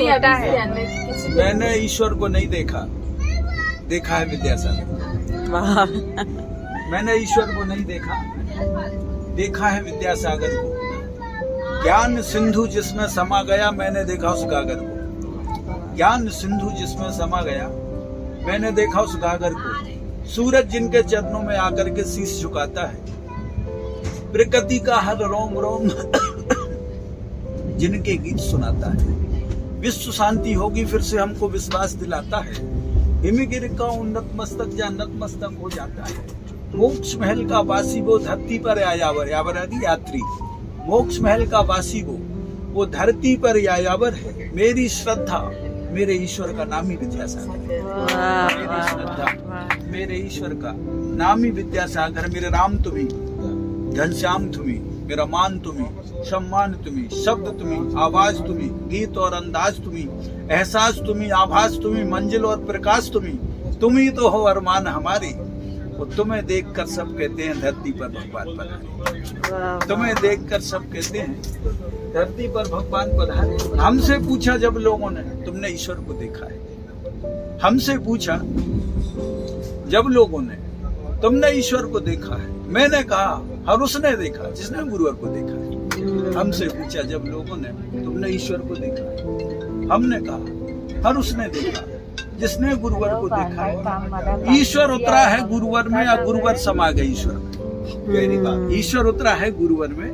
नहीं हटा है। मैंने ईश्वर को नहीं देखा, देखा है विद्यासागर। वाह। मैंने ईश्वर को नहीं देखा, देखा है विद्यासागर को। ज्ञान सिंधु जिसमें समा गया, मैंने देखा उस गागर को। ज्ञान सिंधु जिसमें समा गया, मैंने देखा उस गागर को। सूरज जिनके चरणों में आकर के शीश झुकाता है, प्रकृति का हर रोम रोम जिनके गीत सुनाता है। विश्व शांति होगी फिर से हमको विश्वास दिलाता है। हिमगिर का उन्नत मस्तक या नतमस्तक हो जाता है। मोक्ष महल का वासी वो धरती पर आयावर, यावर आदि यात्री। मोक्ष महल का वासी वो धरती पर आयावर है। मेरी श्रद्धा मेरे ईश्वर का नाम ही विद्यासागर है। मेरी श्रद्धा मेरे ईश्वर का नाम ही विद्यासागर। मेरे राम तुम्ही, घनश्याम तुम्ही, मेरा मान तुम्ही, सम्मान तुम्ही, शब्द तुम्ही, आवाज तुम्ही, गीत और अंदाज तुम्ही, एहसास तुम्ही, आभास तुम्ही, मंजिल और प्रकाश तुम्ही तो हो अरमान हमारी। वो तुम्हें देखकर सब कहते हैं धरती पर भगवान पधारे। तुम्हें देखकर सब कहते हैं धरती पर भगवान पधारे। हमसे पूछा जब लोगों ने, तुमने ईश्वर को देखा है? हमसे पूछा जब लोगों ने, तुमने ईश्वर को देखा है? मैंने कहा और उसने देखा जिसने गुरुवर को देखा है। हमसे पूछा जब लोगों ने, तुमने ईश्वर को देखा है? हमने कहा और उसने देखा जिसने गुरुवर को देखा है। ईश्वर उतरा है गुरुवर में या गुरुवर समा गए ईश्वर में? ईश्वर उतरा है गुरुवर में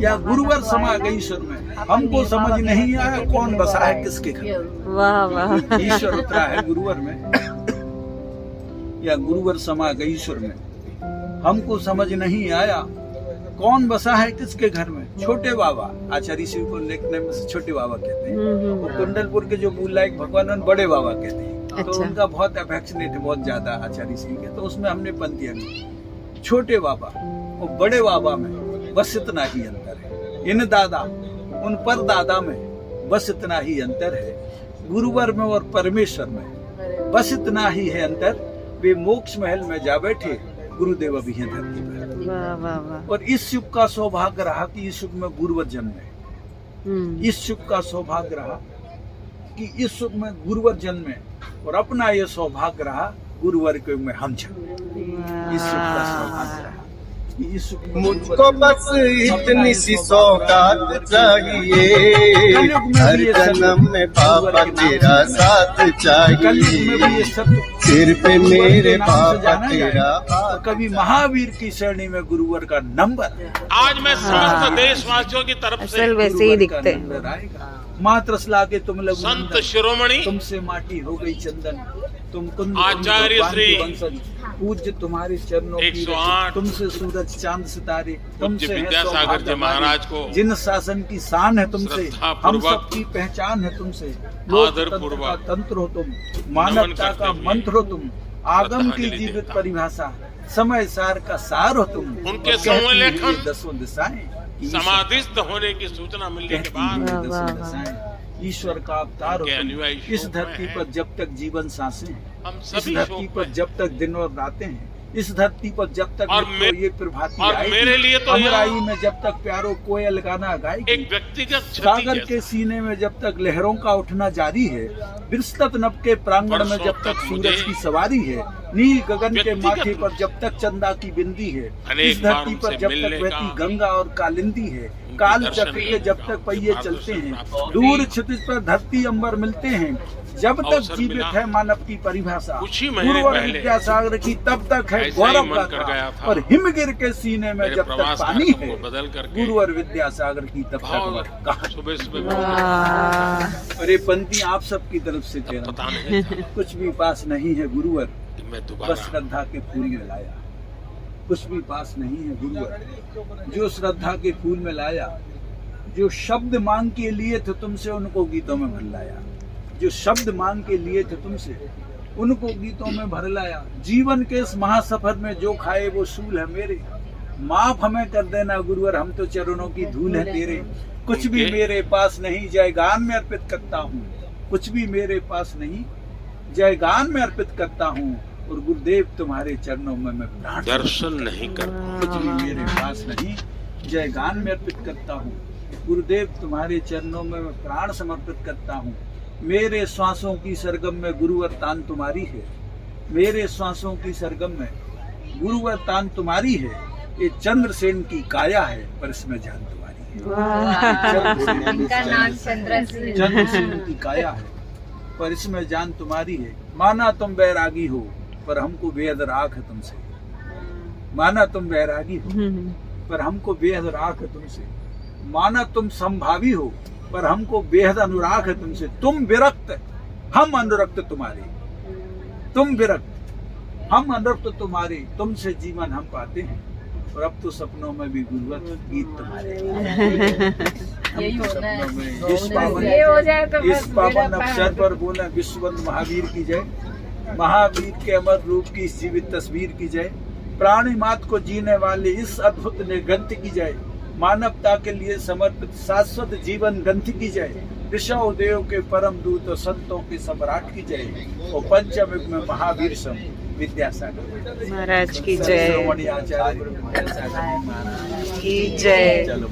या गुरुवर समा गए ईश्वर में? हमको समझ नहीं आया कौन बसा है किसके घर। वाह वाह। ईश्वर उतरा है गुरुवर में या गुरुवर समा गए ईश्वर में? हमको समझ नहीं आया कौन बसा है किसके घर में। छोटे बाबा, आचार्य शिव को लिखने में से छोटे बाबा कहते हैं। वो कुंडलपुर के जो मूल लायक भगवान बड़े बाबा कहते हैं। तो अच्छा। उनका बहुत अफेक्शनेट है, बहुत ज्यादा आचार्य शिव के, तो उसमें हमने पंक्तियां ली। छोटे बाबा वो बड़े बाबा में बस इतना ही अंतर है। इन दादा उन पर दादा में बस इतना ही अंतर है। गुरुवर में और परमेश्वर में बस इतना ही है अंतर। वे मोक्ष महल में जा बैठे, गुरुदेव अभी हैं धरती पर। वाह वाह वाह। और इस युग का सौभाग्य रहा कि इस युग में गुरुवर जन्मे। इस युग का सौभाग्य रहा कि इस युग में गुरुवर जन्मे, और अपना ये सौभाग्य रहा गुरुवर के युग में हम जन्मे। इस युग का सौभाग्य रहा कि इस युग में मुझको बस इतनी सी सौगात चाहिए, हर जन्म में पापा तेरा साथ चाहिए, सिर पे मेरे पापा तेरा। कभी महावीर की श्रेणी में गुरुवर का नंबर। आज मैं समस्त देशवासियों की तरफ से असल वैसे ही दिखते हैं। नंबर आएगा। मात्र लागे तुम लघु संत नंदन, शिरोमणि तुमसे माटी हो गई चंदन, तुम कुंद आचार्य श्री वंशज, पूज्य तुम्हारे चरणों की 108 तुमसे सूरज चांद सितारे, तुमसे है विद्यासागर जी सौभाग्य महाराज को हमारे। जिन शासन की शान है तुमसे, हम श्रद्धापूर्वक, सबकी पहचान है तुमसे। आदरपूर्वक लोकतंत्र का तंत्र हो तुम, मानवता का मंत्र हो तुम, आगम की श्रद्धांजलि जीवित देता। परिभाषा, समय सार का सार हो तुम। उनके और कहती हुई समलेखन, दसों दिशाएं कि समाधिस्थ होने की सूचना मिलने के बाद कहती हुई वाह, दसों वाह, दिशाएं ईश्वर का अवतार हो उनके तुम। अनुयायी इस शोक धरती में पर हैं। जब तक जीवन सांसें हैं, हम इस सभी धरती शोक पर में। जब तक दिन और रातें हैं, इस धरती पर जब तक और मुझको ये प्रभाती और आएगी, मेरे लिए तो अमराई यह में जब तक प्यारो कोयल गाना गाएगी, एक व्यक्तिगत क्षति सागर के जैसा। सीने में जब तक लहरों का उठना जारी है, विस्तृत नभ के प्रांगण में जब तक सूरज की सवारी है, नील गगन के माथे पर जब तक चंदा की बिंदी है, इस धरती पर जब तक बहती गंगा और कालिंदी है, काल चक्र के जब तक पहिए चलते हैं, दूर क्षितिज पर धरती अंबर मिलते हैं, जब तक जीवित है मानव की परिभाषा, कुछ ही महीने गुरुवर पहले विद्यासागर की तब तक है ऐसा ही गौरव मन कर गया गाथा, था। और हिमगिर के सीने में मेरे जब तक प्रवास पानी कार्यक्रम है, को बदल करके गुरुवर विद्यासागर की तब और तक कहा। सुबह सुबह वाह। और ये पंक्ति आप सबकी तरफ से कह पता रहा नहीं हूं। कुछ भी पास नहीं है गुरुवर, कि मैं बस दोबारा श्रद्धा के फूल में लाया। कुछ भी पास नहीं है गुरुवर, जो श्रद्धा के फूल में लाया। जो शब्द मांग के लिए थे तुमसे, उनको गीतों में भर लाया। जो शब्द मांग के लिए थे तुमसे, उनको गीतों में भर लाया। जीवन के इस महासफर में जो खाए वो सूल है मेरे, माफ हमें कर देना गुरुवर, हम तो चरणों की धूल है तेरे। कुछ भी मेरे पास नहीं, जय गान में अर्पित करता हूँ। कुछ भी मेरे पास नहीं, जय गान में अर्पित करता हूँ। और गुरुदेव तुम्हारे चरणों में मैं प्राण दर्शन नहीं कर कुछ भी मेरे पास नहीं, जय गान में अर्पित करता हूँ। गुरुदेव तुम्हारे चरणों में मैं प्राण समर्पित करता हूँ। मेरे श्वासों की सरगम में गुरुवर तान तुम्हारी है, मेरे श्वासों की सरगम में गुरुवर तान तुम्हारी है। ये चंद्रसेन की काया है पर इसमें जान तुम्हारी है। इनका नाम चंद्रसेन। चंद्रसेन की काया है पर इसमें जान तुम्हारी है। माना तुम बैरागी हो पर हमको बेहद राख है तुमसे, माना तुम बैरागी हो पर हमको बेहद राख है तुमसे, माना तुम संभावी हो पर हमको बेहद अनुराग है तुमसे। तुम विरक्त हम अनुरक्त तुम्हारे, तुम विरक्त हम अनुरक्त तुम्हारे, तुमसे जीवन हम पाते हैं। और अब तो सपनों में भी गुरुवर गीत तुम्हारे। यही होना है। सपनों में ये हो जाए तो इस पावन अवसर पर बोला विश्ववंद महावीर की जय, महावीर के अमर रूप की जीवित तस्वीर की जय, प्राणी मात को जीने वाले इस अद्भुत निर्ग्रंथ की जय, मानवता के लिए समर्पित शाश्वत जीवन ग्रंथ की जय, ऋषभ देव के परम दूत और संतों के सम्राट की जय, और पंचम युग में महावीर सम विद्यासागर महाराज की जय, श्रोमणी आचार्य विद्यासागर महाराज की जय। चलो।